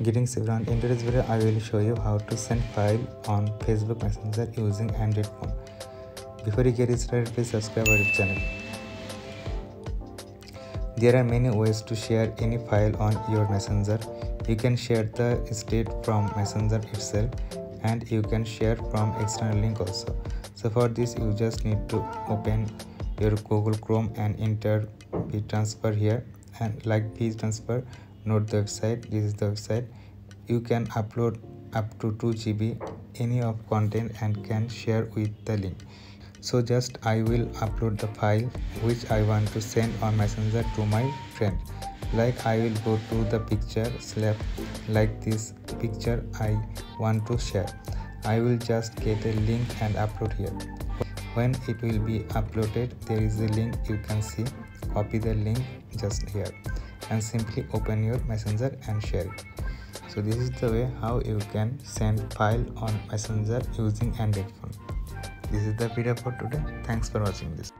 Greetings everyone. In today's video, I will show you how to send file on Facebook Messenger using Android phone. Before you get started, please subscribe our channel. There are many ways to share any file on your Messenger. You can share the state from Messenger itself, and you can share from external link also. So for this, you just need to open your Google Chrome and enter WeTransfer here, and like WeTransfer, note the website. This is the website. You can upload up to 2 GB any of content and can share with the link. So just I will upload the file which I want to send on Messenger to my friend. Like I will go to the picture, select like this picture I want to share. I will just get a link and upload here. When it will be uploaded, there is a link you can see. Copy the link just here and simply open your Messenger and share it. So this is the way how you can send file on Messenger using Android phone. This is the video for today. Thanks for watching this.